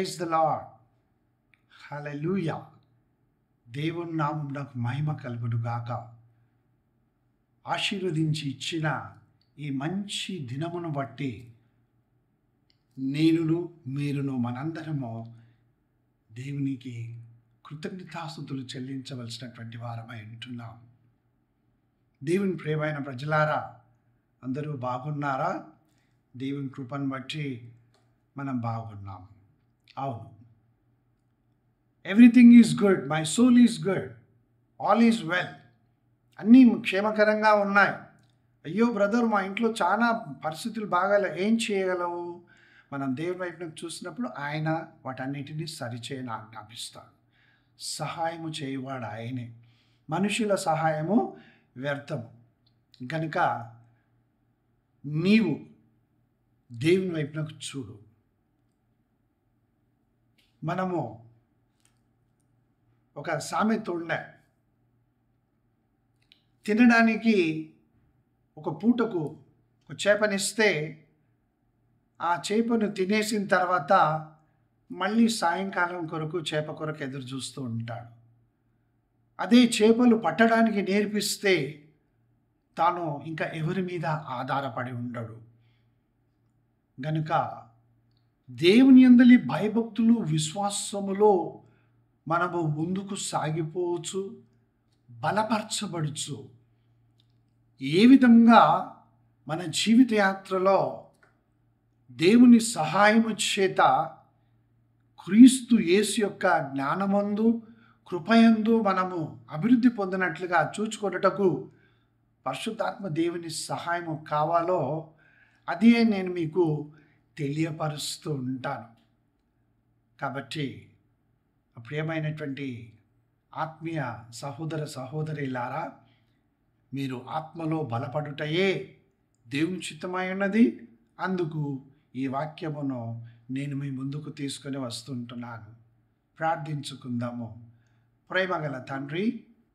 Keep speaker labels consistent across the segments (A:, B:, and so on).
A: Praise the Lord. హల్లెలూయా. దేవుని నామం నాకు మహిమ కలుగును గాక. ఆశీర్వదించి ఇచ్చిన ఈ మంచి దినమును బట్టి నేనును మీరును మనందరము దేవునికి కృతజ్ఞతాస్తుతులు చెల్లించవలసినటువంటి వారమై ఉంటున్నాం. దేవుని ప్రియమైన ప్రజలారా, అందరూ బాగున్నారా? దేవుని కృపను బట్టి మనం బాగున్నాం. అవును, everything is good, my soul is good, all is well. అన్నీ క్షేమకరంగా ఉన్నాయి. అయ్యో బ్రదర్, మా ఇంట్లో చాలా పరిస్థితులు బాగాలే, ఏం చేయగలవు? మనం దేవుని వైపున చూసినప్పుడు ఆయన వాటన్నిటినీ సరిచేయని ఆజ్ఞాపిస్తాడు. సహాయము చేయవాడు ఆయనే. మనుషుల సహాయము వ్యర్థము. కనుక నీవు దేవుని వైపునకు చూడు. మనము ఒక సామెత ఉండే, తినడానికి ఒక పూటకు ఒక చేపనిస్తే ఆ చేపను తినేసిన తర్వాత మళ్ళీ సాయంకాలం కొరకు చేప కొరకు ఎదురు చూస్తూ ఉంటాడు. అదే చేపలు పట్టడానికి నేర్పిస్తే తాను ఇంకా ఎవరి మీద ఆధారపడి ఉండడు. గనుక దేవుని యందలి భయభక్తులు విశ్వాసములో మనము ముందుకు సాగిపోవచ్చు, బలపరచబడుచు. ఏ విధంగా మన జీవిత యాత్రలో దేవుని సహాయము చేత క్రీస్తు యేసు యొక్క జ్ఞానమందు కృపయందు మనము అభివృద్ధి పొందినట్లుగా చూచుకొనుటకు పరిశుద్ధాత్మ దేవుని సహాయము కావాలో అదే నేను మీకు తెలియపరుస్తూ ఉంటాను. కాబట్టి ప్రియమైనటువంటి ఆత్మీయ సహోదర సహోదరులారా, మీరు ఆత్మలో బలపడుటయే దేవుని చిత్తమై ఉన్నది. అందుకు ఈ వాక్యమును నేను మీ ముందుకు తీసుకొని వస్తుంటున్నాను. ప్రార్థించుకుందాము. ప్రేమగల తండ్రి,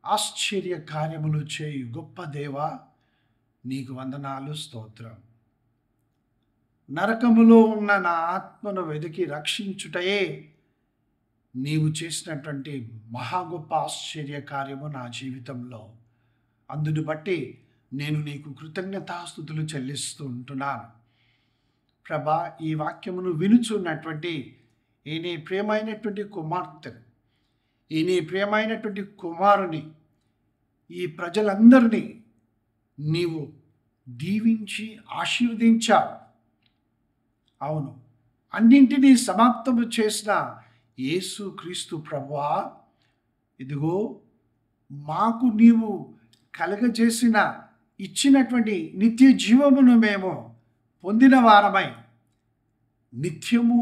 A: ఆశ్చర్య కార్యములు చేయు గొప్ప దేవా, నీకు వందనాలు, స్తోత్రం. నరకములో ఉన్న నా ఆత్మను వెతికి రక్షించుటయే నీవు చేసినటువంటి మహా గొప్ప ఆశ్చర్య కార్యము నా జీవితంలో. అందును బట్టి నేను నీకు కృతజ్ఞతాస్తుతులు చెల్లిస్తూ ఉంటున్నాను. ప్రభా, ఈ వాక్యమును వినుచున్నటువంటి ఈ నీ ప్రియమైనటువంటి కుమార్తెను, ఈ నీ ప్రియమైనటువంటి కుమారుని, ఈ ప్రజలందరినీ నీవు దీవించి ఆశీర్వదించావు. అవును, అన్నింటినీ సమాప్తము చేసిన యేసు క్రీస్తు ప్రభువా, ఇదిగో మాకు నీవు కలగజేసిన ఇచ్చినటువంటి నిత్య జీవమును మేము పొందిన వారమై నిత్యము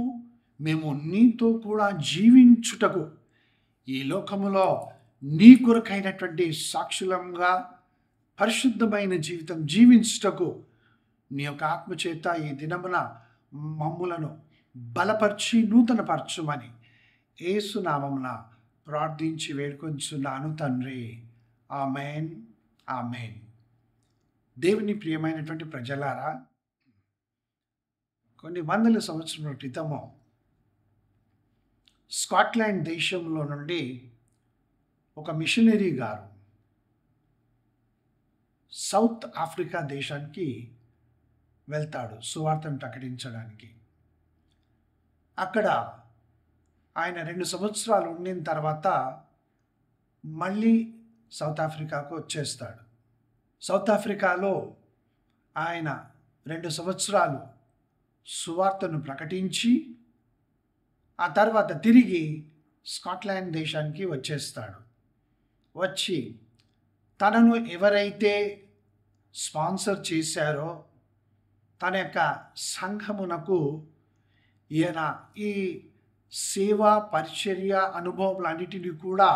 A: మేము నీతో కూడా జీవించుటకు ఈ లోకములో నీ కొరకైనటువంటి సాక్షులంగా పరిశుద్ధమైన జీవితం జీవించుటకు నీ యొక్క ఆత్మచేత ఈ దినమున మమ్ములను బలపరిచి నూతనపరచుమని యేసు నామమున ప్రార్థించి వేడుకొంచున్నాను తండ్రి. ఆమేన్, ఆమేన్. దేవుని ప్రియమైనటువంటి ప్రజలారా, కొన్ని వందల సంవత్సరాల క్రితము స్కాట్లాండ్ దేశంలో నుండి ఒక మిషనరీ గారు సౌత్ ఆఫ్రికా దేశానికి వెళ్తాడు సువార్తను ప్రకటించడానికి. అక్కడ ఆయన 2 సంవత్సరాలు ఉండిన తర్వాత మళ్ళీ సౌత్ ఆఫ్రికాకు వచ్చేస్తాడు. సౌత్ ఆఫ్రికాలో ఆయన 2 సంవత్సరాలు సువార్తను ప్రకటించి ఆ తర్వాత తిరిగి స్కాట్లాండ్ దేశానికి వచ్చేస్తాడు. వచ్చి తనను ఎవరైతే స్పాన్సర్ చేశారో తన యొక్క సంఘమునకు ఈయన ఈ సేవా పరిచర్య అనుభవాలన్నిటినీ కూడా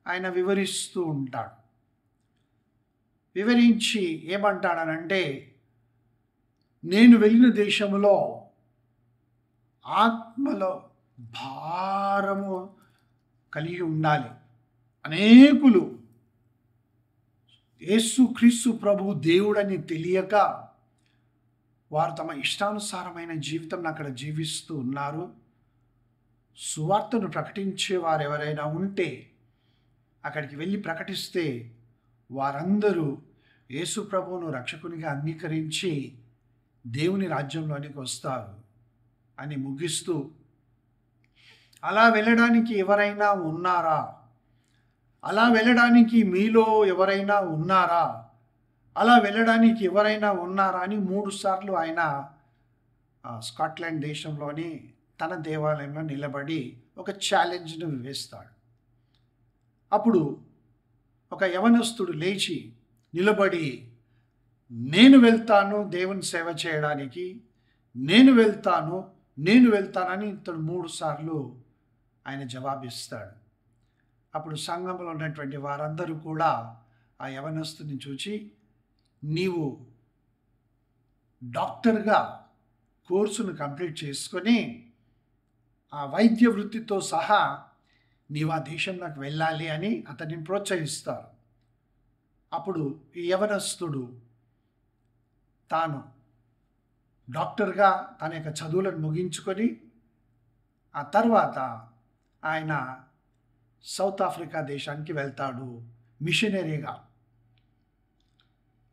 A: ఆయన వివరిస్తూ ఉంటాడు. వివరించి ఏమంటాడనంటే, నేను వెళ్ళిన దేశంలో ఆత్మలో భారము కలిగి ఉండాలి. అనేకులు యేసుక్రీస్తు ప్రభువు దేవుడని తెలియక వారు తమ ఇష్టానుసారమైన జీవితం అక్కడ జీవిస్తూ ఉన్నారు. సువార్తను ప్రకటించే వారు ఎవరైనా ఉంటే అక్కడికి వెళ్ళి ప్రకటిస్తే వారందరూ యేసు ప్రభువును రక్షకునిగా అంగీకరించి దేవుని రాజ్యంలోనికి వస్తారు అని ముగిస్తూ, అలా వెళ్ళడానికి ఎవరైనా ఉన్నారా? అలా వెళ్ళడానికి మీలో ఎవరైనా ఉన్నారా? అలా వెళ్ళడానికి ఎవరైనా ఉన్నారా అని 3 సార్లు ఆయన స్కాట్లాండ్ దేశంలోని తన దేవాలయంలో నిలబడి ఒక ఛాలెంజ్ను వేస్తాడు. అప్పుడు ఒక యవనస్తుడు లేచి నిలబడి, నేను వెళ్తాను దేవుని సేవ చేయడానికి, నేను వెళ్తానని ఇతడు 3 సార్లు ఆయన జవాబిస్తాడు. అప్పుడు సంఘంలో ఉన్నటువంటి వారందరూ కూడా ఆ యవనస్తుని చూచి, నీవు డాక్టర్గా కోర్సును కంప్లీట్ చేసుకొని ఆ వైద్య వృత్తితో సహా నీవు ఆ దేశంలోకి వెళ్ళాలి అని అతన్ని ప్రోత్సహిస్తారు. అప్పుడు ఈ యవనస్తుడు తాను డాక్టర్గా తన యొక్క చదువులను ముగించుకొని ఆ తర్వాత ఆయన సౌత్ ఆఫ్రికా దేశానికి వెళ్తాడు మిషనరీగా.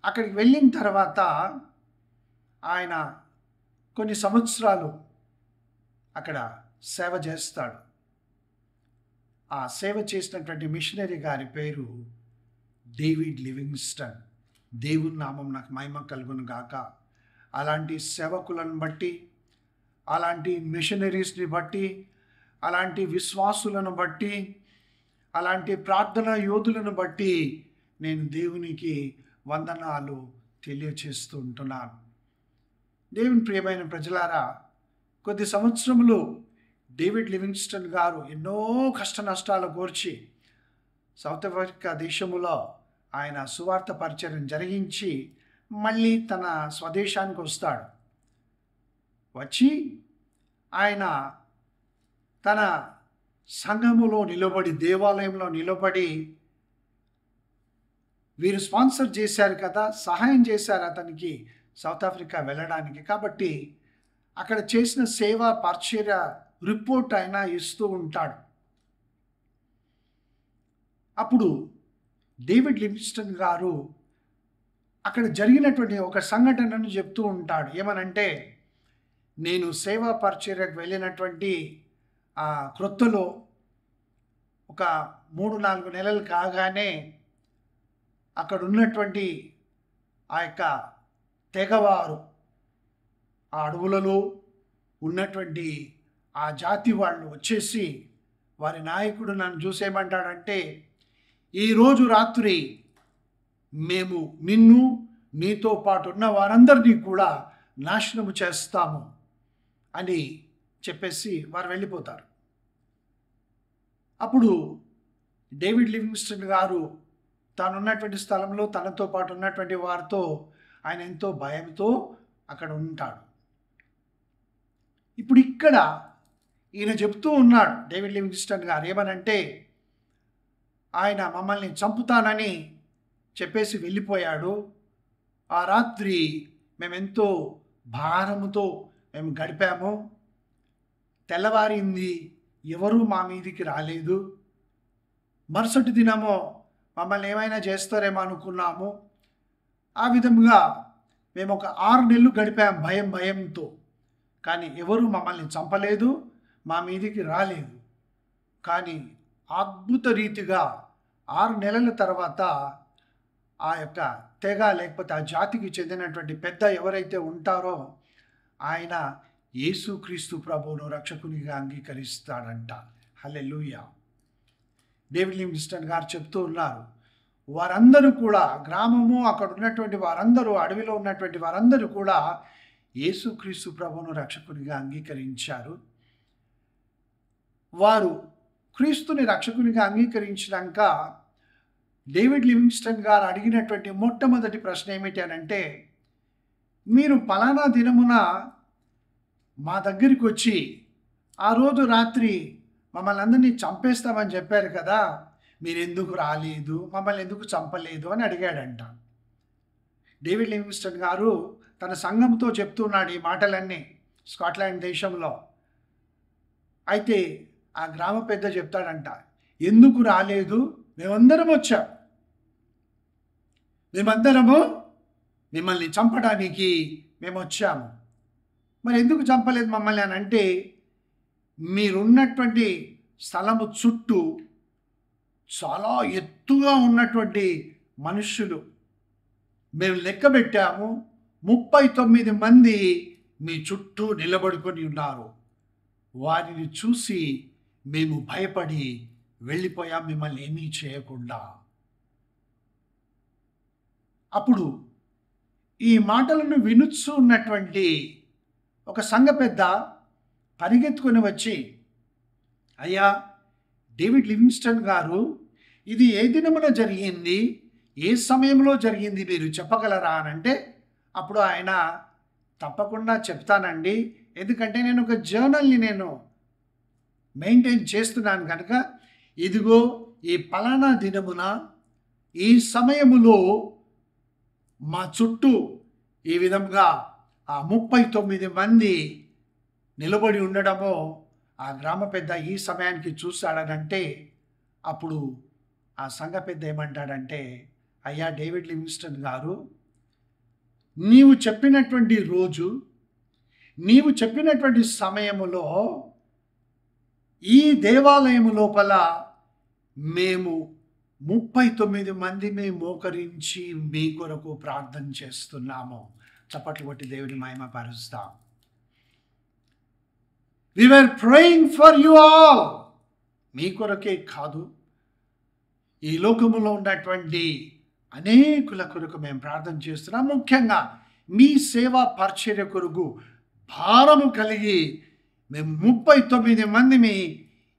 A: అక్కడికి వెళ్ళిన తర్వాత ఆయన కొన్ని సంవత్సరాలు అక్కడ సేవ చేస్తాడు. ఆ సేవ చేసినటువంటి మిషనరీ గారి పేరు డేవిడ్ లివింగ్స్టన్. దేవుని నామం నాకు మహిమ కలుగును గాక. అలాంటి సేవకులను బట్టి, అలాంటి మిషనరీస్ని బట్టి, అలాంటి విశ్వాసులను బట్టి, అలాంటి ప్రార్థనా యోధులను బట్టి నేను దేవునికి వందనాలు తెలియచేస్తూ ఉంటున్నాను. దేవుని ప్రియమైన ప్రజలారా, కొద్ది సంవత్సరములు డేవిడ్ లివింగ్స్టన్ గారు ఎన్నో కష్ట నష్టాలు కోర్చి సౌత్ ఆఫ్రికా దేశములో ఆయన సువార్త పరిచయం జరిగించి మళ్ళీ తన స్వదేశానికి వస్తాడు. వచ్చి ఆయన తన సంఘములో నిలబడి, దేవాలయంలో నిలబడి, వీరు స్పాన్సర్ చేశారు కదా, సహాయం చేశారు అతనికి సౌత్ ఆఫ్రికా వెళ్ళడానికి. కాబట్టి అక్కడ చేసిన సేవా పరిచర్య రిపోర్ట్ ఆయన ఇస్తూ ఉంటాడు. అప్పుడు డేవిడ్ లివింగ్స్టన్ గారు అక్కడ జరిగినటువంటి ఒక సంఘటనను చెప్తూ ఉంటాడు. ఏమనంటే, నేను సేవా పరిచర్యకు వెళ్ళినటువంటి క్రొత్తలో ఒక 3-4 నెలలు కాగానే అక్కడ ఉన్నటువంటి ఆ యొక్క తెగవారు, ఆ అడవులలో ఉన్నటువంటి ఆ జాతి వాళ్ళు వచ్చేసి వారి నాయకుడు నన్ను చూసేయమంటాడంటే, ఈరోజు రాత్రి మేము నిన్ను, నీతో పాటు ఉన్న వారందరినీ కూడా నాశనము చేస్తాము అని చెప్పేసి వారు వెళ్ళిపోతారు. అప్పుడు డేవిడ్ లివింగ్స్టన్ గారు తాను ఉన్నటువంటి స్థలంలో తనతో పాటు ఉన్నటువంటి వారితో ఆయన ఎంతో భయంతో అక్కడ ఉంటాడు. ఇప్పుడు ఇక్కడ ఈయన చెప్తూ ఉన్నాడు డేవిడ్ లివింగ్స్టన్ గారు ఏమనంటే, ఆయన మమ్మల్ని చంపుతానని చెప్పేసి వెళ్ళిపోయాడు. ఆ రాత్రి మేమెంతో భారముతో మేము గడిపాము. తెల్లవారింది, ఎవరూ మా మీదికి రాలేదు. మరుసటి దినమో మమ్మల్ని ఏమైనా చేస్తారేమో అనుకున్నాము. ఆ విధముగా మేము ఒక 6 నెలలు గడిపాము భయంతో. కానీ ఎవరు మమ్మల్ని చంపలేదు, మా మీదికి రాలేదు. కానీ అద్భుత రీతిగా 6 నెలల తర్వాత ఆ యొక్క తెగ లేకపోతే ఆ జాతికి చెందినటువంటి పెద్ద ఎవరైతే ఉంటారో ఆయన యేసుక్రీస్తు ప్రభువును రక్షకునిగా అంగీకరిస్తాడంట. హల్లెలూయా. డేవిడ్ లివింగ్స్టన్ గారు చెప్తూ ఉన్నారు, వారందరూ కూడా గ్రామము, అక్కడ ఉన్నటువంటి వారందరూ, అడవిలో ఉన్నటువంటి వారందరూ కూడా యేసుక్రీస్తు ప్రభువును రక్షకునిగా అంగీకరించారు. వారు క్రీస్తుని రక్షకునిగా అంగీకరించినాక డేవిడ్ లివింగ్స్టన్ గారు అడిగినటువంటి మొట్టమొదటి ప్రశ్న ఏమిటి అనంటే, మీరు పలానా దినమున మా దగ్గరికి వచ్చి ఆ రోజు రాత్రి మమ్మల్ని అందరినీ చంపేస్తామని చెప్పారు కదా, మీరు ఎందుకు రాలేదు, మమ్మల్ని ఎందుకు చంపలేదు అని అడిగాడంట. డేవిడ్ లివింగ్స్టన్ గారు తన సంఘంతో చెప్తున్నాడు ఈ మాటలన్నీ స్కాట్లాండ్ దేశంలో. అయితే ఆ గ్రామ పెద్ద చెప్తాడంట, ఎందుకు రాలేదు? మేమందరం వచ్చాం, మేమందరము మిమ్మల్ని చంపడానికి మేము వచ్చాము. మరి ఎందుకు చంపలేదు మమ్మల్ని అని అంటే, మీరున్నటువంటి స్థలము చుట్టూ చాలా ఎత్తుగా ఉన్నటువంటి మనుష్యులు మేము లెక్క పెట్టాము, 39 మంది మీ చుట్టూ నిలబడుకొని ఉన్నారు. వారిని చూసి మేము భయపడి వెళ్ళిపోయాం, మిమ్మల్ని ఏమీ చేయకుండా. అప్పుడు ఈ మాటలను వినుచు ఉన్నటువంటి ఒక సంఘ పెద్ద పరిగెత్తుకొని వచ్చి, అయ్యా డేవిడ్ లివింగ్స్టన్ గారు, ఇది ఏ దినమున జరిగింది, ఏ సమయంలో జరిగింది, మీరు చెప్పగలరా అని అంటే, అప్పుడు ఆయన తప్పకుండా చెప్తానండి, ఎందుకంటే నేను ఒక జర్నల్ని మెయింటైన్ చేస్తున్నాను కనుక, ఇదిగో ఈ పలానా దినమున ఈ సమయములో మా చుట్టూ ఈ విధంగా ఆ 39 మంది నిలబడి ఉండడము ఆ గ్రామ పెద్ద ఈ సమయానికి చూస్తాడనంటే, అప్పుడు ఆ సంఘ పెద్ద ఏమంటాడంటే, అయ్యా డేవిడ్ లివింగ్స్టన్ గారు, నీవు చెప్పినటువంటి రోజు, నీవు చెప్పినటువంటి సమయములో ఈ దేవాలయము లోపల మేము 39 మంది మోకరించి మీ కొరకు ప్రార్థన చేస్తున్నాము. చప్పట్లు కొట్టి దేవుని మహిమ పరుస్తాం. We were praying for you all. మీ కొరకే కాదు, ఈ లోకములో ఉన్నటువంటి అనేకుల కొరకు మేము ప్రార్థన చేస్తున్నాం. ముఖ్యంగా మీ సేవా పరిచర్య కొరకు భారము కలిగి మేము 39 మందిని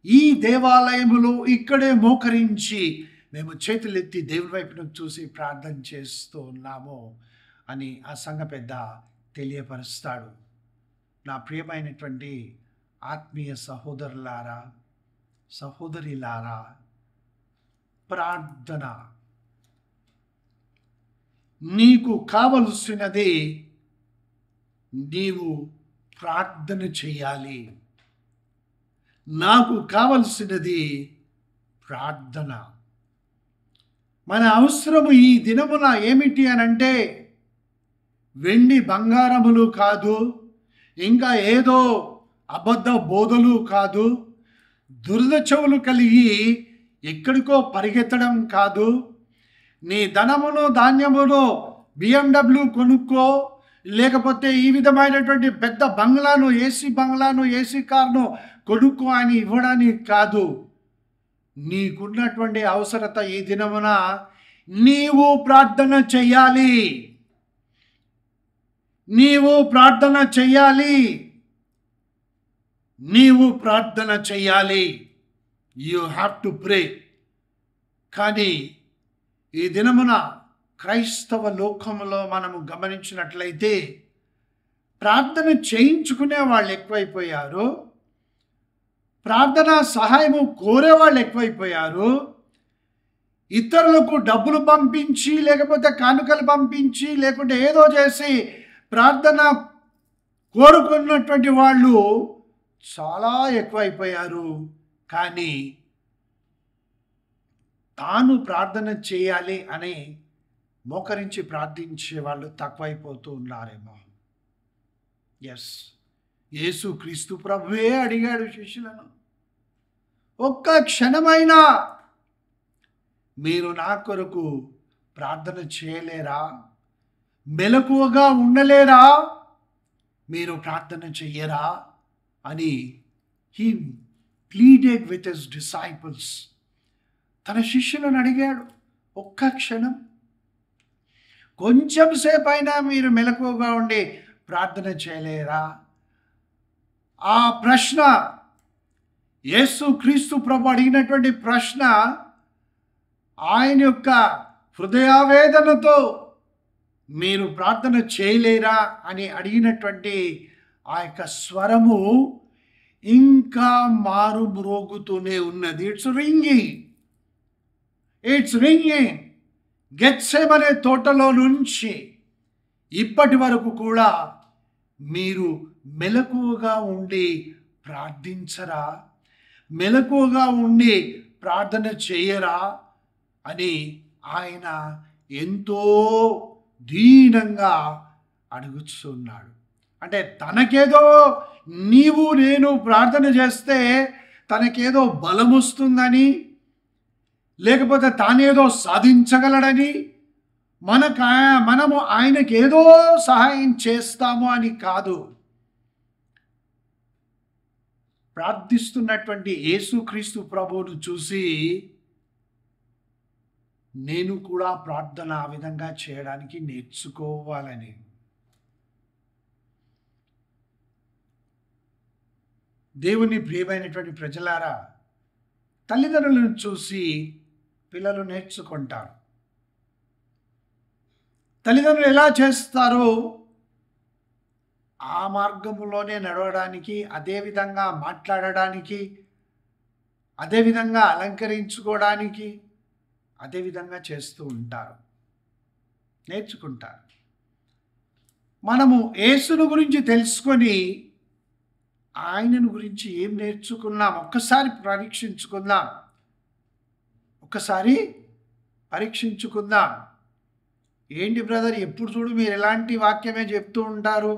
A: ఈ దేవాలయములో ఇక్కడే మోకరించి మేము చేతులెత్తి దేవుని వైపును చూసి ప్రార్థన చేస్తూ ఉన్నాము అని ఆ సంఘ పెద్ద తెలియపరుస్తాడు. నా ప్రియమైనటువంటి ఆత్మీయ సహోదరులారా, సహోదరిలారా, ప్రార్థన నీకు కావలసినది, నీవు ప్రార్థన చేయాలి. నాకు కావలసినది ప్రార్థన. మన అవసరము ఈ దినమున ఏమిటి అనంటే, వెండి బంగారములు కాదు, ఇంకా ఏదో అబద్ధ బోధలు కాదు, దురద చెవులు కలిగి ఎక్కడికో పరిగెత్తడం కాదు, నీ ధనమును ధాన్యమును BMW కొనుక్కో, లేకపోతే ఈ విధమైనటువంటి పెద్ద బంగ్లాను, ఏసీ కార్ను కొనుక్కో అని ఇవ్వడానికి కాదు. నీకున్నటువంటి అవసరత ఈ దినమున నీవు ప్రార్థన చెయ్యాలి. నీవు ప్రార్థన చెయ్యాలి. నీవు ప్రార్థన చెయ్యాలి. You have to pray. కానీ ఈ దినమున క్రైస్తవ లోకములో మనము గమనించినట్లయితే ప్రార్థన చేయించుకునే వాళ్ళు ఎక్కువైపోయారు, ప్రార్థనా సహాయము కోరే వాళ్ళు ఎక్కువైపోయారు. ఇతరులకు డబ్బులు పంపించి, లేకపోతే కానుకలు పంపించి, లేకుంటే ఏదో చేసి ప్రార్థన కోరుకున్నటువంటి వాళ్ళు చాలా ఎక్కువైపోయారు. కానీ తాను ప్రార్థన చేయాలి అని మోకరించి ప్రార్థించే వాళ్ళు తక్కువైపోతూ ఉన్నారేమో. ఎస్, యేసు క్రీస్తు ప్రభువే అడిగాడు శిష్యులను, ఒక్క క్షణమైనా మీరు నా కొరకు ప్రార్థన చేయలేరా? మెలకువగా ఉండలేరా? మీరు ప్రార్థన చెయ్యరా అని he pleaded with his disciples. తన శిష్యులను అడిగాడు, ఒక్క క్షణం, కొంచెం సేపు అయినా మీరు మెలకువగా ఉండి ప్రార్థన చేయలేరా? ఆ ప్రశ్న, యేసు క్రీస్తు ప్రభు అడిగినటువంటి ప్రశ్న, ఆయన యొక్క హృదయావేదనతో మీరు ప్రార్థన చేయలేరా అని అడిగినటువంటి ఆ యొక్క స్వరము ఇంకా మారు మ్రోగుతూనే ఉన్నది. It's ringing. గెత్సెమనే తోటలో నుంచి ఇప్పటి వరకు కూడా మీరు మెలకువగా ఉండి ప్రార్థించరా? మెలకువగా ఉండి ప్రార్థన చేయరా అని ఆయన ఎంతో దీనంగా అడుగుతున్నాడు. అంటే తనకేదో నీవు నేను ప్రార్థన చేస్తే తనకేదో బలం వస్తుందని, లేకపోతే తానేదో సాధించగలడని, మనము ఆయనకేదో సహాయం చేస్తాము అని కాదు. ప్రార్థిస్తున్నటువంటి యేసుక్రీస్తు ప్రభువును చూసి నేను కూడా ప్రార్థన ఆ విధంగా చేయడానికి నేర్చుకోవాలని. దేవుని ప్రియమైనటువంటి ప్రజలారా, తల్లిదండ్రులను చూసి పిల్లలు నేర్చుకుంటారు. తల్లిదండ్రులు ఎలా చేస్తారో ఆ మార్గంలోనే నడవడానికి, అదే విధంగా మాట్లాడడానికి, అదే విధంగా అలంకరించుకోవడానికి, అదే విధంగా చేస్తూ ఉంటారు, నేర్చుకుంటారు. మనము యేసును గురించి తెలుసుకొని ఆయనను గురించి ఏం నేర్చుకున్నాం ఒక్కసారి పరీక్షించుకుందాం. ఏంటి బ్రదర్, ఎప్పుడు చూడు మీరు ఎలాంటి వాక్యమే చెప్తూ ఉంటారు,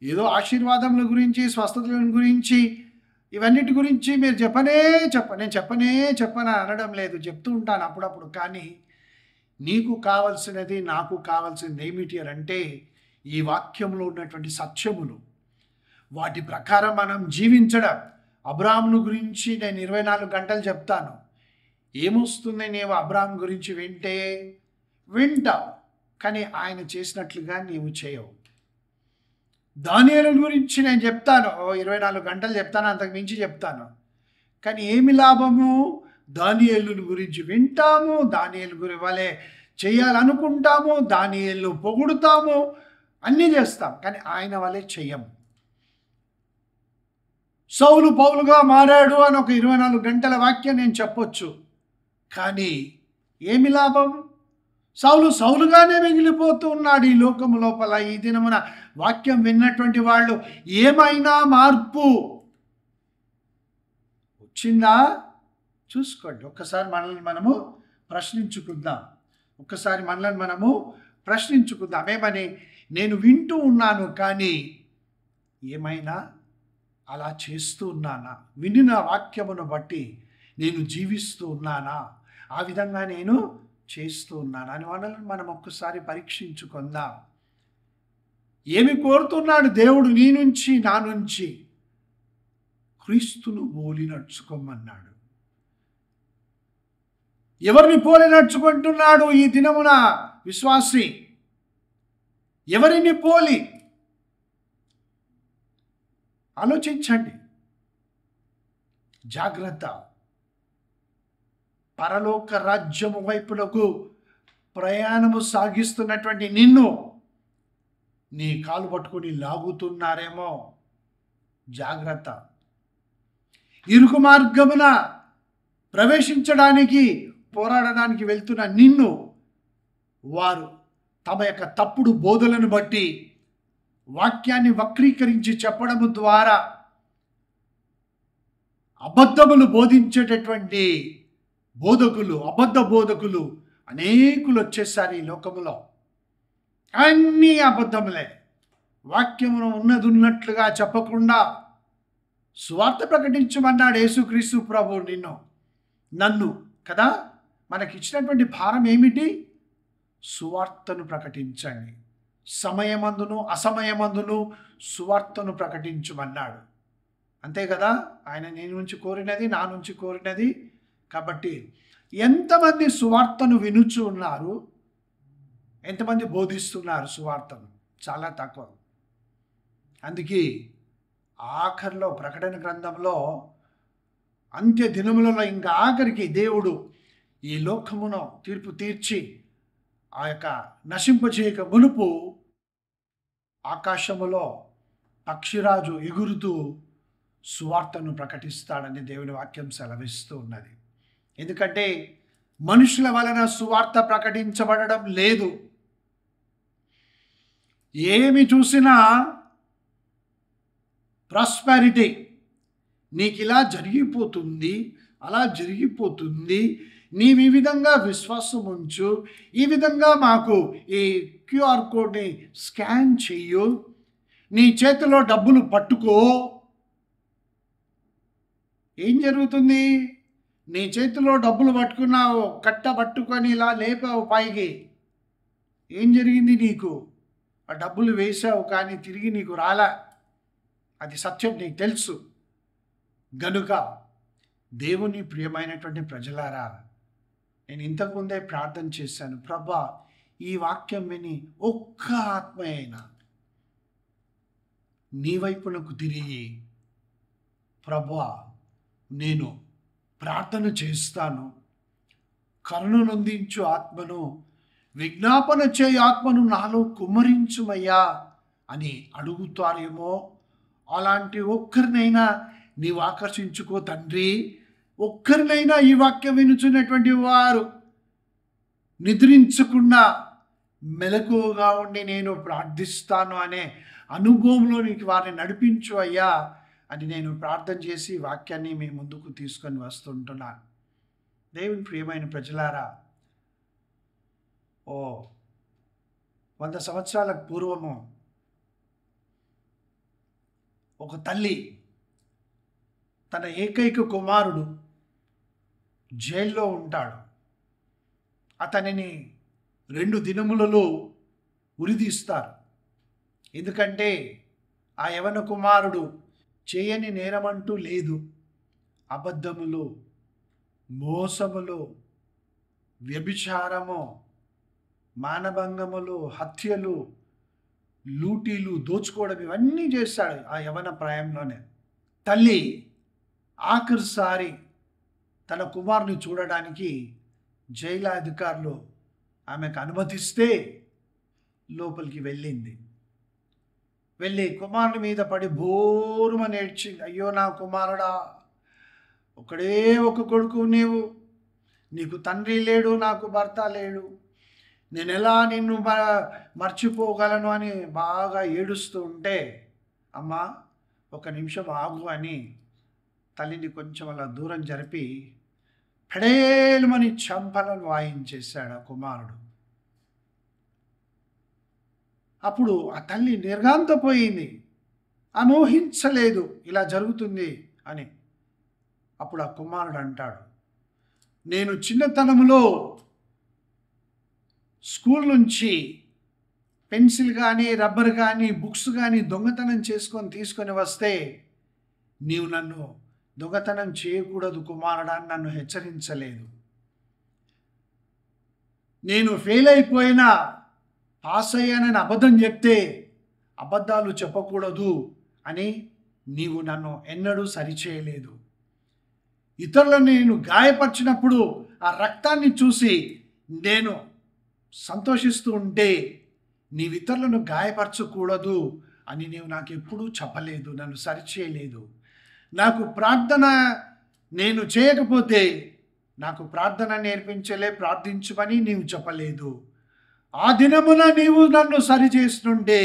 A: ఏదో ఆశీర్వాదముల గురించి, స్వస్థతల గురించి, ఇవన్నిటి గురించి మీరు నేను చెప్పనా అనడం లేదు, చెప్తూ ఉంటాను అప్పుడప్పుడు. కానీ నీకు కావలసినది, నాకు కావాల్సింది ఏమిటి అంటే ఈ వాక్యంలో ఉన్నటువంటి సత్యములు, వాటి ప్రకారం మనం జీవించడం. అబ్రాహామును గురించి నేను 24 గంటలు చెప్తాను. ఏమొస్తుంది నీవు అబ్రాహాం గురించి వింటావు, కానీ ఆయన చేసినట్లుగా నీవు చేయవు. దానియేలు గురించి నేను చెప్తాను, 24 గంటలు చెప్తాను, అంతకు మించి చెప్తాను. కానీ ఏమి లాభము? దానియేలు గురించి వింటాము, దానియేలు గురి వలె చేయాలనుకుంటాము, దానియేలు పొగుడుతాము, అన్నీ చేస్తాం, కానీ ఆయన వలె చెయ్యము. సౌలు పౌలుగా మారాడు అని ఒక 24 గంటల వాక్యం నేను చెప్పొచ్చు, కానీ ఏమి లాభం? సౌలుగానే మిగిలిపోతూ ఉన్నాడు ఈ లోకము లోపల. ఈ దినమున వాక్యం విన్నటువంటి వాళ్ళు ఏమైనా మార్పు వచ్చిందా చూసుకోండి. ఒక్కసారి మనల్ని మనము ప్రశ్నించుకుందాం. ఏమని? నేను వింటూ ఉన్నాను, కానీ ఏమైనా అలా చేస్తూ ఉన్నానా? వినిన వాక్యమును బట్టి నేను జీవిస్తూ ఉన్నానా? ఆ విధంగా నేను చేస్తూ ఉన్నానా అని మనల్ని మనం ఒక్కసారి పరీక్షించుకుందాం. ఏమి కోరుతున్నాడు దేవుడు నీ నుంచి, నా నుంచి? క్రీస్తును పోలి నడుచుకోమన్నాడు. ఎవరిని పోలి నడుచుకుంటున్నాడు ఈ దినమున విశ్వాసి? ఎవరిని పోలి? ఆలోచించండి, జాగ్రత్త. పరలోక రాజ్యము వైపులకు ప్రయాణము సాగిస్తున్నటువంటి నిన్ను నీ కాలు పట్టుకొని లాగుతున్నారేమో, జాగ్రత్త. ఇరుకు మార్గమున ప్రవేశించడానికి, పోరాడడానికి వెళ్తున్న నిన్ను వారు తమ యొక్క తప్పుడు బోధలను బట్టి, వాక్యాన్ని వక్రీకరించి చెప్పడము ద్వారా అబద్ధములు బోధించేటటువంటి అబద్ధ బోధకులు అనేకులు వచ్చేసారు ఈ లోకములో. అన్నీ అబద్ధములే. వాక్యమును ఉన్నట్లుగా చెప్పకుండా సువార్త ప్రకటించమన్నాడు యేసుక్రీస్తు ప్రభువు నన్ను కదా. మనకిచ్చినటువంటి భారం ఏమిటి? సువార్తను ప్రకటించండి. సమయమందును అసమయమందును సువార్తను ప్రకటించమన్నాడు. అంతే కదా ఆయన నీ నుంచి కోరినది, నా నుంచి కోరినది. కాబట్టి ఎంతమంది సువార్తను వినుచు ఉన్నారు? ఎంతమంది బోధిస్తున్నారు సువార్తను? చాలా తక్కువ. అందుకే ఆఖరిలో ప్రకటన గ్రంథంలో అంత్య దినములలో ఇంకా ఆఖరికి దేవుడు ఈ లోకమును తీర్పు తీర్చి ఆ యొక్క నశింపచేయక మునుపు ఆకాశములో పక్షిరాజు ఎగురుతూ సువార్తను ప్రకటిస్తాడని దేవుని వాక్యం సెలవిస్తూ ఉన్నది. ఎందుకంటే మనుషుల వలన సువార్త ప్రకటించబడడం లేదు. ఏమి చూసినా ప్రాస్పెరిటీ, నీకు ఇలా జరిగిపోతుంది, అలా జరిగిపోతుంది, నీవు ఈ విధంగా విశ్వాసం ఉంచు, ఈ విధంగా మాకు ఈ క్యూఆర్ కోడ్ని స్కాన్ చెయ్యు, నీ చేతిలో డబ్బులు పట్టుకో. ఏం జరుగుతుంది? నీ చేతిలో డబ్బులు పట్టుకున్నావు, పట్టుకొని ఇలా లేపావు పైకి. ఏం జరిగింది నీకు? ఆ డబ్బులు వేసావు కానీ తిరిగి నీకు రాలా. అది సత్యం, నీకు తెలుసు. గనుక దేవుని ప్రియమైనటువంటి ప్రజలారా, నేను ఇంతకుముందే ప్రార్థన చేశాను, ప్రభా ఈ వాక్యం విని ఒక్క ఆత్మ అయినా నీ వైపునకు తిరిగి, ప్రభా నేను ప్రార్థన చేస్తాను, కరుణనొందించు ఆత్మను, విజ్ఞాపన చేయ ఆత్మను నాలో కుమ్మరించుమయ్యా అని అడుగుతారేమో. అలాంటి ఒక్కరినైనా నీవు ఆకర్షించుకో తండ్రి. ఒక్కరినైనా ఈ వాక్యం వినుచున్నటువంటి వారు నిద్రించకుండా మెలకువగా ఉండి నేను ప్రార్థిస్తాను అనే అనుభవంలో నీకు వారిని నడిపించు అయ్యా అని నేను ప్రార్థన చేసి వాక్యాన్ని మీ ముందుకు తీసుకొని వస్తుంటున్నాను. దేవుని ప్రియమైన ప్రజలారా, 100 సంవత్సరాలకు పూర్వము ఒక తల్లి తన ఏకైక కుమారుడు జైల్లో ఉంటాడు. అతనిని 2 దినములలో ఉరిదీస్తారు. ఎందుకంటే ఆ యవన కుమారుడు చేయని నేరమంటూ లేదు. అబద్ధములు, మోసములు, వ్యభిచారము, మానభంగములు, హత్యలు, లూటీలు, దోచుకోవడం ఇవన్నీ చేశాడు ఆ యవన ప్రాయంలోనే. తల్లి ఆఖరిసారి తన కుమారుని చూడడానికి జైలు అధికారులు ఆమెకు అనుమతిస్తే లోపలికి వెళ్ళింది. వెళ్ళి కుమారుని మీద పడి బోరుమని ఏడ్చింది. అయ్యో నా కుమారుడా, ఒకడే ఒక కొడుకు నీవు, నీకు తండ్రి లేడు, నాకు భర్త లేడు, నేను ఎలా నిన్ను మర్చిపోగలను అని బాగా ఏడుస్తూ ఉంటే, అమ్మా ఒక నిమిషం ఆగు అని తల్లిని కొంచెం అలా దూరం జరిపి పెడేలుమని చంపలను వాయించేశాడు ఆ కుమారుడు. అప్పుడు ఆ తల్లి నిర్ఘాంతపోయింది, అమోహించలేదు ఇలా జరుగుతుంది అని. అప్పుడు ఆ కుమారుడు అంటాడు, నేను చిన్నతనంలో స్కూల్ నుంచి పెన్సిల్ కానీ, రబ్బర్ కానీ, బుక్స్ కానీ దొంగతనం తీసుకొని వస్తే నీవు నన్ను దొంగతనం చేయకూడదు కుమారుడా అని నన్ను హెచ్చరించలేదు. నేను ఫెయిల్ అయిపోయినా పాస్ అయ్యానని అబద్ధం చెప్తే అబద్ధాలు చెప్పకూడదు అని నీవు నన్ను ఎన్నడూ సరిచేయలేదు. ఇతరులను నేను గాయపరిచినప్పుడు ఆ రక్తాన్ని చూసి నేను సంతోషిస్తూ ఉంటే నీవు ఇతరులను గాయపరచకూడదు అని నీవు నాకు ఎప్పుడూ చెప్పలేదు, నన్ను సరిచేయలేదు. నాకు ప్రార్థన నేను చేయకపోతే నాకు ప్రార్థన నేర్పించలే, ప్రార్థించమని నీవు చెప్పలేదు. ఆ దినమున నీవు నన్ను సరిచేస్తుంటే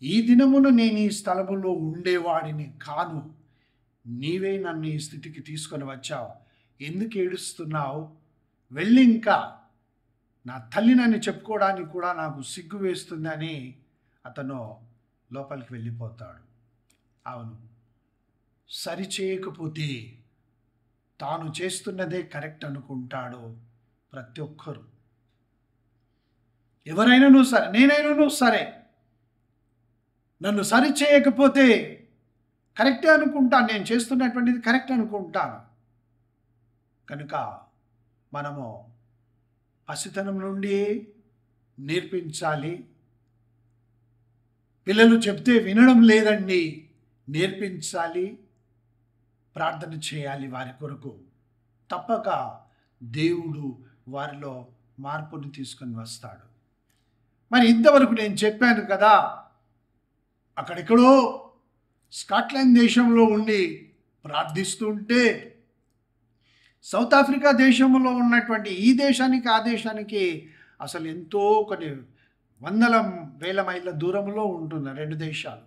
A: ఈ దినమున నేను ఈ స్థలములో ఉండేవాడిని కాను. నీవే నన్ను ఈ స్థితికి తీసుకొని వచ్చావు. ఎందుకు ఏడుస్తున్నావు? వెళ్ళి ఇంకా నా తల్లినని చెప్పుకోవడానికి కూడా నాకు సిగ్గు వేస్తుందని అతను లోపలికి వెళ్ళిపోతాడు. అవును, సరిచేయకపోతే తాను చేస్తున్నదే కరెక్ట్ అనుకుంటాడు ప్రతి ఒక్కరు. ఎవరైనాను సరే, నేనైనాను సరే, నన్ను సరి చేయకపోతే కరెక్టే అనుకుంటాను, నేను చేస్తున్నటువంటిది కరెక్ట్ అనుకుంటాను. కనుక మనము పసితనం నుండి నేర్పించాలి. పిల్లలు చెప్తే వినడం లేదండి, నేర్పించాలి, ప్రార్థన చేయాలి వారి కొరకు. తప్పక దేవుడు వారిలో మార్పుని తీసుకొని వస్తాడు. మరి ఇంతవరకు నేను చెప్పాను కదా, అక్కడెక్కడో స్కాట్లాండ్ దేశంలో ఉండి ప్రార్థిస్తుంటే సౌత్ ఆఫ్రికా దేశంలో ఉన్నటువంటి ఈ దేశానికి ఆ దేశానికి అసలు ఎంతో కొన్ని వందల వేల మైళ్ళ దూరంలో ఉంటున్న 2 దేశాలు.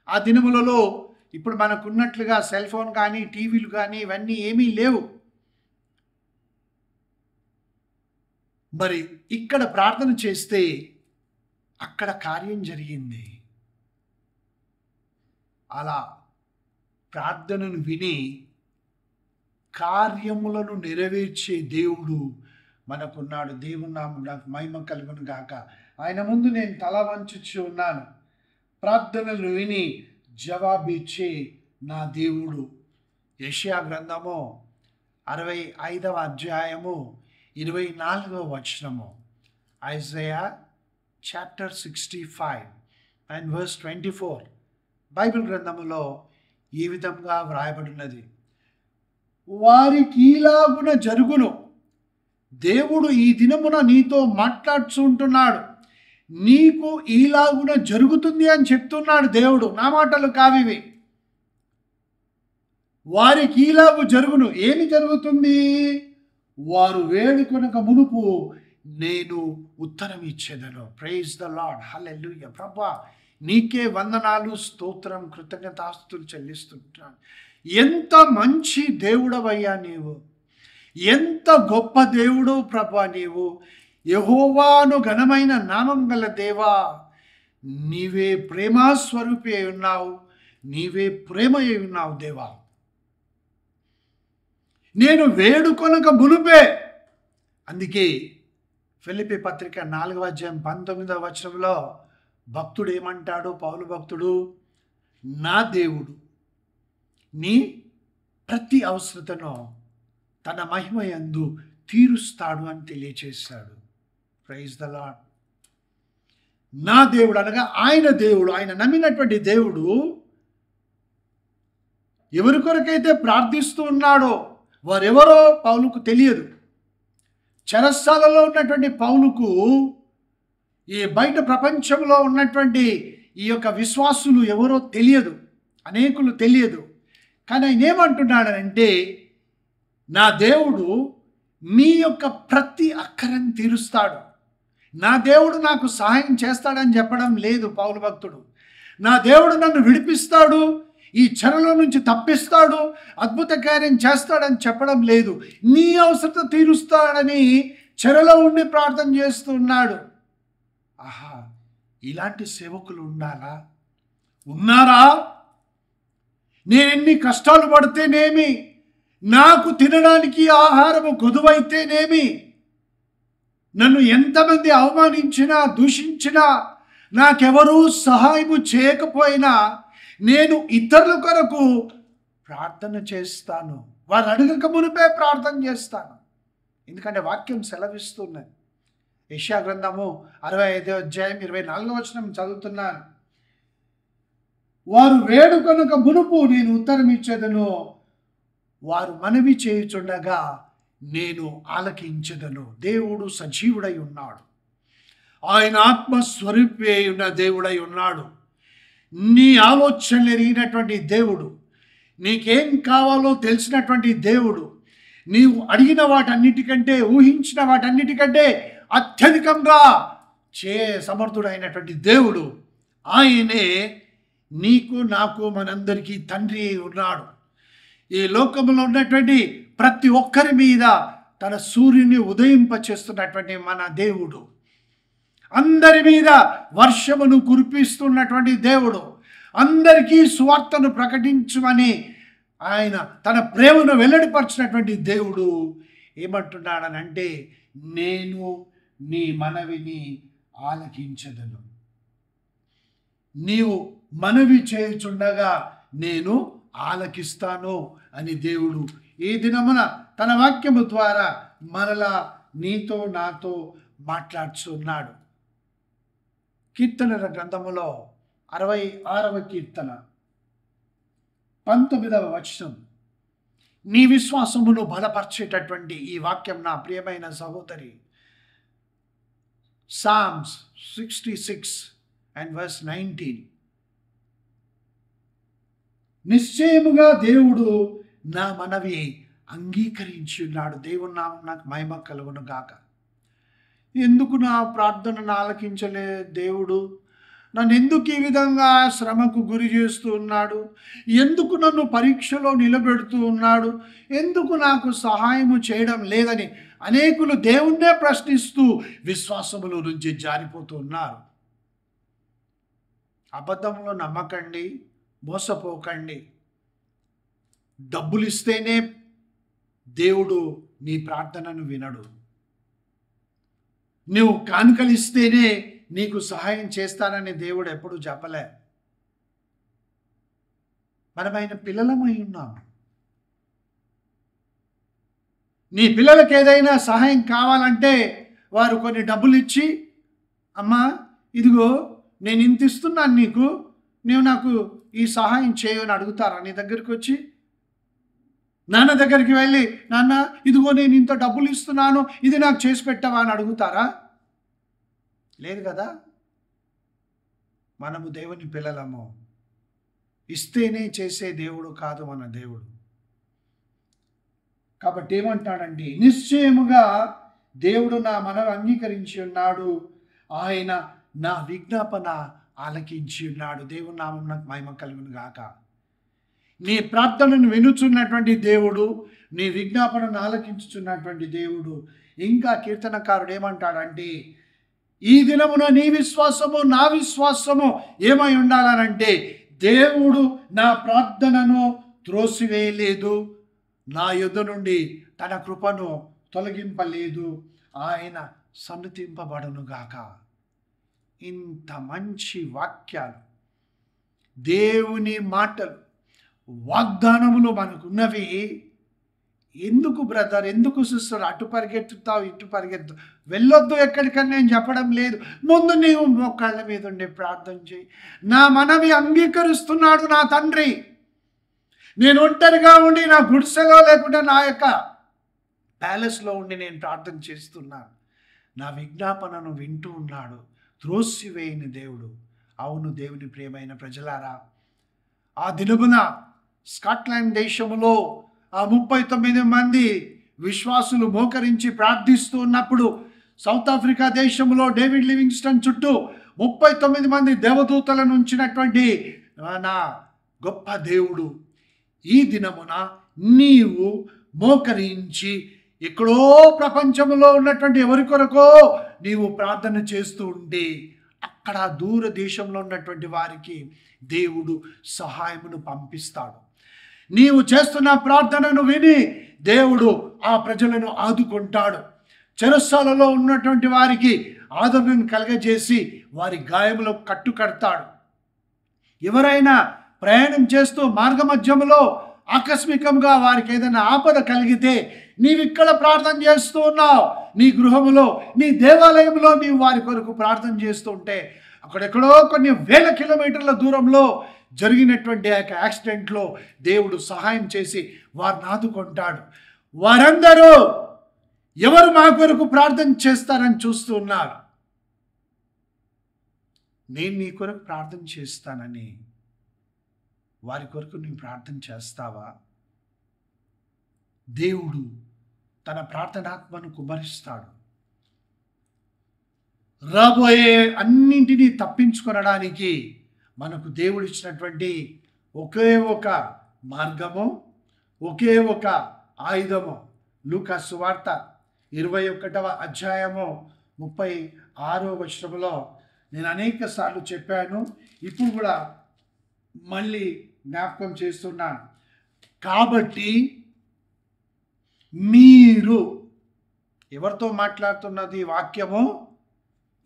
A: ఆ దినములలో ఇప్పుడు మనకున్నట్లుగా సెల్ ఫోన్ కానీ, టీవీలు కానీ ఇవన్నీ ఏమీ లేవు. మరి ఇక్కడ ప్రార్థన చేస్తే అక్కడ కార్యం జరిగింది. అలా ప్రార్థనను విని కార్యములను నెరవేర్చే దేవుడు మనకున్నాడు. దేవుని నామమునకు మహిమ కలుగును గాక. ఆయన ముందు నేను తల వంచుచు ఉన్నాను. ప్రార్థనలు విని జవాబిచ్చే నా దేవుడు. యెషయా గ్రంథము 65వ అధ్యాయము 24వ వచనము. Isaiah chapter 65 and verse 24 Bible గ్రంథములో ఈ విధంగా వ్రాయబడినది. వారికి ఈలాగున జరుగును. దేవుడు ఈ దినమున నీతో మాట్లాడుచుంటున్నాడు. నీకు ఈలాగున జరుగుతుంది అని చెప్తున్నాడు దేవుడు. నా మాటలు కావివి. వారికి ఈలాగు జరుగును. ఏమి జరుగుతుంది? వారు వేడుకొనక మునుపు నేను ఉత్తరం ఇచ్చేదను. Praise the Lord. హల్లెలూయా. ప్రభువా నీకే వందనాలు, స్తోత్రం, కృతజ్ఞతాస్తుతులు చెల్లిస్తుంటాను. ఎంత మంచి దేవుడవయ్యా నీవు. ఎంత గొప్ప దేవుడు ప్రభువా నీవు. యెహోవాను ఘనమైన నామం గల దేవా, నీవే ప్రేమాస్వరూపి అయి ఉన్నావు. నీవే ప్రేమ అయి ఉన్నావు దేవా. నేను వేడుకొనక మునుపే. అందుకే ఫిలిప్పీ పత్రిక 4వ అధ్యాయం 19వ వచనంలో భక్తుడు ఏమంటాడు? పౌలు భక్తుడు, నా దేవుడు నీ ప్రతి అవసరతను తన మహిమ యందు తీరుస్తాడు అని తెలియచేశాడు. Praise the lord. నా దేవుడు అనగా ఆయన దేవుడు. ఆయన నమ్మినటువంటి దేవుడు ఎవరి కొరకైతే ప్రార్థిస్తూ ఉన్నాడో వారెవరో పౌలుకు తెలియదు. చెరసాలలో ఉన్నటువంటి పౌలుకు ఈ బయట ప్రపంచంలో ఉన్నటువంటి ఈ యొక్క విశ్వాసులు ఎవరో తెలియదు, అనేకులు తెలియదు. కానీ ఆయన ఏమంటున్నాడంటే, నా దేవుడు మీ యొక్క ప్రతి అక్కరని తీరుస్తాడు. నా దేవుడు నాకు సహాయం చేస్తాడని చెప్పడం లేదు పౌలు భక్తుడు. నా దేవుడు నన్ను విడిపిస్తాడు, ఈ చెరలో నుంచి తప్పిస్తాడు, అద్భుత కార్యం చేస్తాడని చెప్పడం లేదు. నీ అవసరత తీరుస్తాడని చెరలో ఉండి ప్రార్థన చేస్తున్నాడు. ఆహా, ఇలాంటి సేవకులు ఉండాలా? ఉన్నారా? నేను ఎన్ని కష్టాలు పడితేనేమి, నాకు తినడానికి ఆహారము కొదువైతేనేమి, నన్ను ఎంతమంది అవమానించినా దూషించినా, నాకెవరూ సహాయము చేయకపోయినా నేను ఇతరుల కొరకు ప్రార్థన చేస్తాను. వారు అడగక మునిపే ప్రార్థన చేస్తాను. ఎందుకంటే వాక్యం సెలవిస్తున్నది. యెషయా గ్రంథము 65వ అధ్యాయం 24వ వచనం చదువుతున్నాను. వారు వేడుకొనక మునుపు నేను ఉత్తరం ఇచ్చేదను, వారు మనవి చేయుచుండగా నేను ఆలకించెదను. దేవుడు సజీవుడై ఉన్నాడు. ఆయన ఆత్మస్వరూపి అయి ఉన్న దేవుడై ఉన్నాడు. నీ ఆలోచనలు ఎరిగినటువంటి దేవుడు, నీకేం కావాలో తెలిసినటువంటి దేవుడు, నీవు అడిగిన వాటన్నిటికంటే, ఊహించిన వాటన్నిటికంటే అత్యధికంగా సమర్థుడైనటువంటి దేవుడు. ఆయనే నీకు నాకు మనందరికీ తండ్రి అయి ఉన్నాడు. ఈ లోకంలో ఉన్నటువంటి ప్రతి ఒక్కరి మీద తన సూర్యుని ఉదయింపచేస్తున్నటువంటి మన దేవుడు, అందరి మీద వర్షమును కురిపిస్తున్నటువంటి దేవుడు, అందరికీ సువార్తను ప్రకటించమని ఆయన తన ప్రేమను వెల్లడిపరిచినటువంటి దేవుడు ఏమంటున్నాడనంటే, నేను నీ మనవిని ఆలకించదను. నీవు మనవి చేయుచుండగా నేను ఆలకిస్తాను అని దేవుడు ఈ దినమున తన వాక్యము ద్వారా మరలా నీతో నాతో మాట్లాడుచున్నాడు. కీర్తనల గ్రంథములో 66వ కీర్తన 19వ వచనం. నీ విశ్వాసమును బలపరిచేటటువంటి ఈ వాక్యం నా ప్రియమైన సహోదరి. Psalms 66 and verse 19. నిశ్చయముగా దేవుడు నా మనవి అంగీకరించి ఉన్నాడు. దేవుని నామం నాకు మహిమ కలుగును గాక. ఎందుకు నా ప్రార్థనను ఆలకించలే దేవుడు? నన్ను ఎందుకు ఈ విధంగా శ్రమకు గురి చేస్తూ ఉన్నాడు? ఎందుకు నన్ను పరీక్షలో నిలబెడుతూ ఉన్నాడు? ఎందుకు నాకు సహాయము చేయడం లేదని అనేకులు దేవుణ్ణే ప్రశ్నిస్తూ విశ్వాసములో నుంచి జారిపోతూ ఉన్నారు. అబద్ధంలో నమ్మకండి, మోసపోకండి. డబ్బులు ఇస్తేనే దేవుడు నీ ప్రార్థనను వినడు. నువ్వు కానుకలిస్తేనే నీకు సహాయం చేస్తానని దేవుడు ఎప్పుడు చెప్పలే. మనమైన పిల్లలమై ఉన్నాము. నీ పిల్లలకి ఏదైనా సహాయం కావాలంటే వారు కొన్ని డబ్బులు ఇచ్చి, అమ్మా ఇదిగో నేను ఇంత ఇస్తున్నాను నీకు, నీవు నాకు ఈ సహాయం చేయని అడుగుతారా? నీ దగ్గరికి వచ్చి నాన్న దగ్గరికి వెళ్ళి, నాన్న ఇదిగో నేను ఇంత డబ్బులు ఇస్తున్నాను, ఇది నాకు చేసి పెట్టవా అని అడుగుతారా? లేదు కదా. మనము దేవుని పిల్లలము. ఇస్తేనే చేసే దేవుడు కాదు మన దేవుడు. కాబట్టి ఏమంటాడండి, నిశ్చయముగా దేవుడు నా మనవి అంగీకరించి ఉన్నాడు, ఆయన నా విజ్ఞాపన ఆలకించి ఉన్నాడు. దేవుని నామం నాకు మహిమ కలుగును గాక. నీ ప్రార్థనను వినుచున్నటువంటి దేవుడు, నీ విజ్ఞాపనను ఆలకించుచున్నటువంటి దేవుడు. ఇంకా కీర్తనకారుడు ఏమంటాడంటే, ఈ దినమున నీ విశ్వాసము నా విశ్వాసము ఏమై ఉండాలనంటే, దేవుడు నా ప్రార్థనను త్రోసివేయలేదు, నా యొద్ద నుండి తన కృపను తొలగింపలేదు, ఆయన సన్నతింపబడునుగాక. ఇంత మంచి వాక్యాలు, దేవుని మాటలు, వాగ్దానములు మనకున్నవి. ఎందుకు బ్రదర్, ఎందుకు సిస్టర్ అటు పరిగెత్తుతావు ఇటు పరిగెత్తు, వెళ్ళొద్దు ఎక్కడికని నేను చెప్పడం లేదు. ముందు నీవు మోకాళ్ళ మీద ఉండి ప్రార్థన చేయి. నా మనవి అంగీకరిస్తున్నాడు నా తండ్రి. నేను ఒంటరిగా ఉండి నా గుడిసెలో లేకుండా నా యొక్క ప్యాలెస్లో ఉండి నేను ప్రార్థన చేస్తున్నాను. నా విజ్ఞాపనను వింటూ ఉన్నాడు. త్రోసివేయని దేవుడు. అవును దేవుని ప్రియమైన ప్రజలారా, ఆ దినమున స్కాట్లాండ్ దేశములో ఆ 39 మంది విశ్వాసులు మోకరించి ప్రార్థిస్తూ ఉన్నప్పుడు, సౌత్ ఆఫ్రికా దేశంలో డేవిడ్ లివింగ్స్టన్ చుట్టూ 39 మంది దేవదూతలను ఉంచినటువంటి నా గొప్ప దేవుడు, ఈ దినమున నీవు మోకరించి ఎక్కడో ప్రపంచంలో ఉన్నటువంటి ఎవరి కొరకో నీవు ప్రార్థన చేస్తూ ఉంటే, అక్కడ దూర దేశంలో ఉన్నటువంటి వారికి దేవుడు సహాయమును పంపిస్తాడు. నీవు చేస్తున్న ప్రార్థనను విని దేవుడు ఆ ప్రజలను ఆదుకుంటాడు. చెరసాలలో ఉన్నటువంటి వారికి ఆదరణను కలగజేసి వారి గాయములో కట్టు కడతాడు. ఎవరైనా ప్రయాణం చేస్తూ మార్గమధ్యములో ఆకస్మికంగా వారికి ఏదైనా ఆపద కలిగితే, నీవిక్కడ ప్రార్థన చేస్తూ ఉన్నావు, నీ గృహములో నీ దేవాలయంలో నీవు వారి కొరకు ప్రార్థన చేస్తూ ఉంటే, అక్కడెక్కడో కొన్ని వేల కిలోమీటర్ల దూరంలో జరిగినటువంటి ఆ యొక్క యాక్సిడెంట్లో దేవుడు సహాయం చేసి వారిని ఆదుకుంటాడు. వారందరూ ఎవరు మా కొరకు ప్రార్థన చేస్తారని చూస్తూ ఉన్నారు. నేను నీ కొరకు ప్రార్థన చేస్తానని వారి కొరకు నేను ప్రార్థన చేస్తావా? దేవుడు తన ప్రార్థనాత్మను కుమ్మరిస్తాడు. రాబోయే అన్నింటినీ తప్పించుకొనడానికి మనకు దేవుడు ఇచ్చినటువంటి ఒకే ఒక మార్గము, ఒకే ఒక ఆయుధము. లూకా సువార్త 21వ అధ్యాయము 36వ వచనములో నేను అనేక సార్లు చెప్పాను, ఇప్పుడు కూడా మళ్ళీ జ్ఞాపకం చేస్తున్నాను. కాబట్టి మీరు, ఎవరితో మాట్లాడుతున్నది వాక్యము?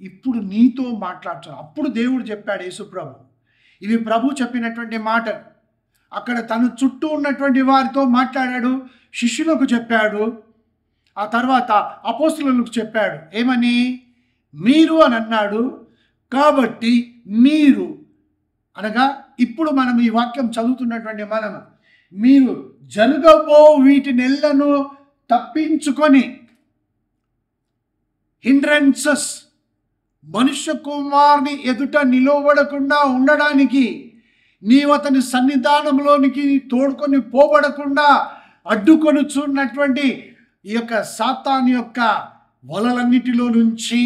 A: ఇప్పుడు నీతో మాట్లాడుతున్నా. అప్పుడు దేవుడు చెప్పాడు, యేసుప్రభు, ఇవి ప్రభు చెప్పినటువంటి మాటలు. అక్కడ తన చుట్టూ ఉన్నటువంటి వారితో మాట్లాడాడు, శిష్యులకు చెప్పాడు, ఆ తర్వాత అపోస్తలులకు చెప్పాడు. ఏమని? మీరు అని అన్నాడు. కాబట్టి మీరు అనగా ఇప్పుడు మనం ఈ వాక్యం చదువుతున్నటువంటి మీరు జరగబో వీటినెల్లను తప్పించుకొని, హిండ్రెన్సెస్, మనుష్య కుమారుని ఎదుట నిలవబడకుండా ఉండడానికి, నీవు అతని సన్నిధానంలోనికి తోడుకొని పోబడకుండా అడ్డుకొని చూన్నటువంటి ఈ యొక్క సాతాను యొక్క వలలన్నిటిలో నుంచి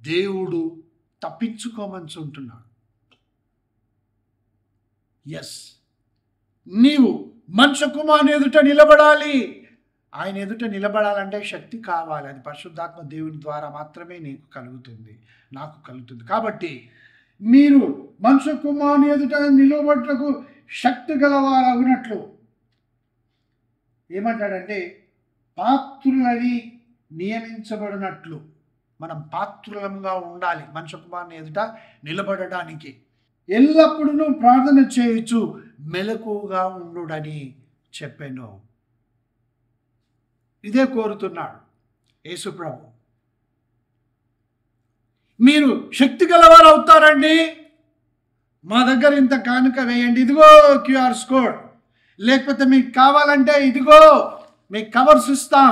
A: దేవుడు తప్పించుకోమంచుంటున్నాడు. ఎస్, నీవు మనుష్య కుమారుని ఎదుట నిలబడాలి. ఆయన ఎదుట నిలబడాలంటే శక్తి కావాలి. అది పరిశుద్ధాత్మ దేవుని ద్వారా మాత్రమే నీకు కలుగుతుంది, నాకు కలుగుతుంది. కాబట్టి మీరు మనుష్య కుమారుని ఎదుట నిలబడటకు శక్తి గలవారు అవునట్లు ఏమంటాడంటే పాత్రులని నియమించబడినట్లు మనం పాత్రులంగా ఉండాలి. మనుష్య కుమారుని ఎదుట నిలబడడానికి ఎల్లప్పుడూ ప్రార్థన చేయొచ్చు, మెలకుగా ఉండుడని చెప్పాను. ఇదే కోరుతున్నాడు యేసు ప్రభు. మీరు శక్తి గలవారు అవుతారండి, మా దగ్గర ఇంత కానుక వేయండి, ఇదిగో క్యూఆర్ కోడ్, లేకపోతే మీకు కావాలంటే ఇదిగో మీకు కవర్స్ ఇస్తాం,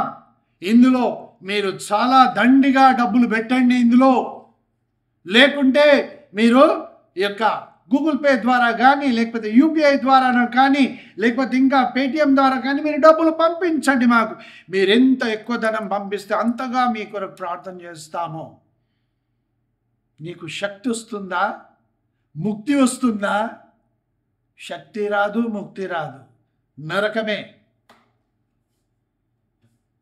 A: ఇందులో మీరు చాలా దండిగా డబ్బులు పెట్టండి ఇందులో, లేకుంటే మీరు ఈ యొక్క గూగుల్ పే ద్వారా కానీ లేకపోతే యూపీఐ ద్వారా కానీ లేకపోతే ఇంకా పేటిఎం ద్వారా కానీ మీరు డబ్బులు పంపించండి మాకు. మీరు ఎంత ఎక్కువ ధనం పంపిస్తే అంతగా మీ కొరకు ప్రార్థన చేస్తాము. నీకు శక్తి వస్తుందా? ముక్తి వస్తుందా? శక్తి రాదు, ముక్తి రాదు, నరకమే.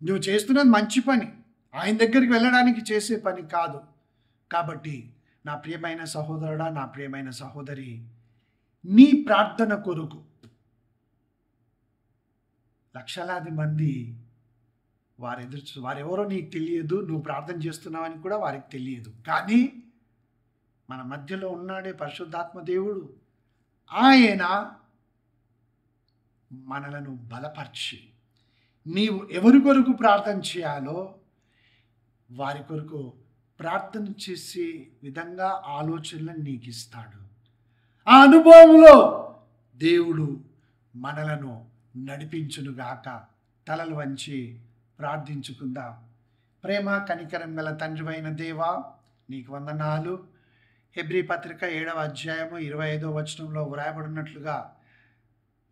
A: నువ్వు చేస్తున్నది మంచి పని, ఆయన దగ్గరికి వెళ్ళడానికి చేసే పని కాదు. కాబట్టి నా ప్రియమైన సహోదరుడా, నా ప్రియమైన సహోదరి, నీ ప్రార్థన కొరకు లక్షలాది మంది వారెవరో నీకు తెలియదు, నువ్వు ప్రార్థన చేస్తున్నావని కూడా వారికి తెలియదు. కానీ మన మధ్యలో ఉన్నాడే పరిశుద్ధాత్మ దేవుడు, ఆయన మనలను బలపరిచి నీవు ఎవరి కొరకు ప్రార్థన చేయాలో వారి కొరకు ప్రార్థన చేసే విధంగా ఆలోచనలను నీకు ఇస్తాడు. ఆ అనుభవంలో దేవుడు మనలను నడిపించునుగాక. తలలు వంచి ప్రార్థించుకుందాం. ప్రేమ కనికరం గల తండ్రివైన దేవా, నీకు వందనాలు. హెబ్రీ పత్రిక 7వ అధ్యాయము 25వ వచనంలో వ్రాయబడినట్లుగా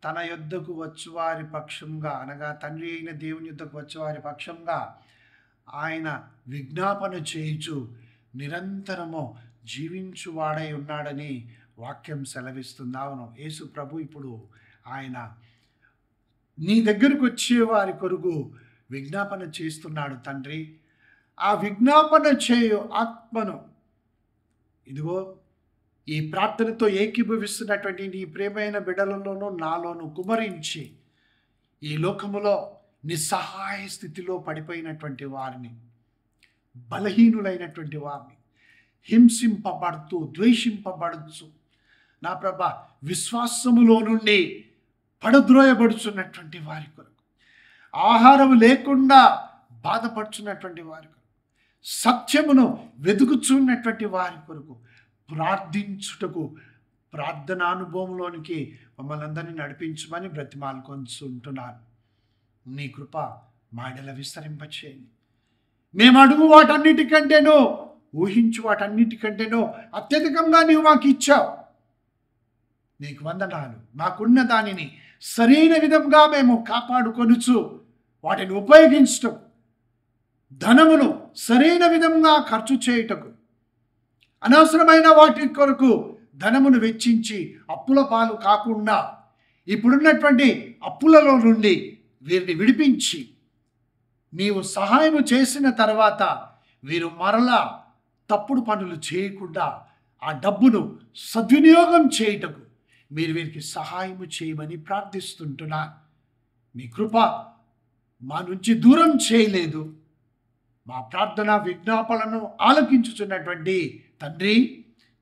A: తన యొద్దకు వచ్చువారి పక్షంగా, అనగా తండ్రి అయిన దేవుని యొద్దకు వచ్చేవారి పక్షంగా ఆయన విజ్ఞాపన చేయుచు నిరంతరము జీవించువాడై ఉన్నాడని వాక్యం సెలవిస్తుంది. అవును, యేసు ప్రభు ఇప్పుడు ఆయన నీ దగ్గరకు వచ్చే వారి కొరకు విజ్ఞాపన చేస్తున్నాడు. తండ్రి, ఆ విజ్ఞాపన చేయు ఆత్మను ఇదిగో ఈ ప్రార్థనతో ఏకీభవిస్తున్నటువంటి నీ ప్రేమైన బిడ్డలలోనూ నాలోనూ కుమరించి ఈ లోకములో నిస్సహాయ స్థితిలో పడిపోయినటువంటి వారిని, బలహీనులైనటువంటి వారిని, హింసింపబడుతూ ద్వేషింపబడుచు నా ప్రభా విశ్వాసములో నుండి పడద్రోయబడుచున్నటువంటి వారి కొరకు, ఆహారం లేకుండా బాధపడుచున్నటువంటి వారి కొరకు, సత్యమును వెతుకుచున్నటువంటి వారి కొరకు ప్రార్థించుటకు ప్రార్థనానుభవంలోనికి మమ్మల్ని అందరినీ నడిపించమని బ్రతిమాలుకొంచుంటున్నాను. నీ కృప మాడల విస్తరింపచేయండి. మేము అడుగు వాటన్నిటికంటేనో ఊహించు వాటన్నిటికంటేనో అత్యధికంగా నీవు మాకు ఇచ్చావు. నీకు వందనాలు. మాకున్న దానిని సరైన విధంగా మేము కాపాడుకొనుచు వాటిని ఉపయోగించటం, ధనమును సరైన విధంగా ఖర్చు చేయుటకు, అనవసరమైన వాటి కొరకు ధనమును వెచ్చించి అప్పుల పాలు కాకుండా ఇప్పుడున్నటువంటి అప్పులలో నుండి వీరిని విడిపించి నీవు సహాయం చేసిన తర్వాత వీరు మరలా తప్పుడు పనులు చేయకుండా ఆ డబ్బును సద్వినియోగం చేయుటకు మీరు వీరికి సహాయం చేయమని ప్రార్థిస్తుంటున్నా. మీ కృప మా నుంచి దూరం చేయలేదు. మా ప్రార్థన విజ్ఞాపనలను ఆలకించుచున్నటువంటి తండ్రి,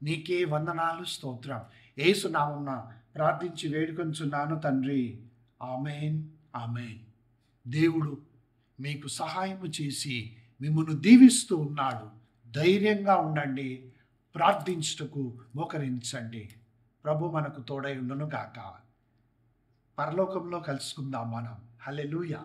A: నీకే వందనాలు, స్తోత్రం. యేసు నామమున ప్రార్థించి వేడుకొంచున్నాను తండ్రి. ఆమేన్, ఆమేన్. దేవుడు మీకు సహాయము చేసి మిమ్మల్ని దీవిస్తూ ఉన్నాడు. ధైర్యంగా ఉండండి, ప్రార్థించుటకు మోకరించండి. ప్రభు మనకు తోడై ఉండును గాక. పరలోకంలో కలుసుకుందాం మనం. హల్లెలూయా.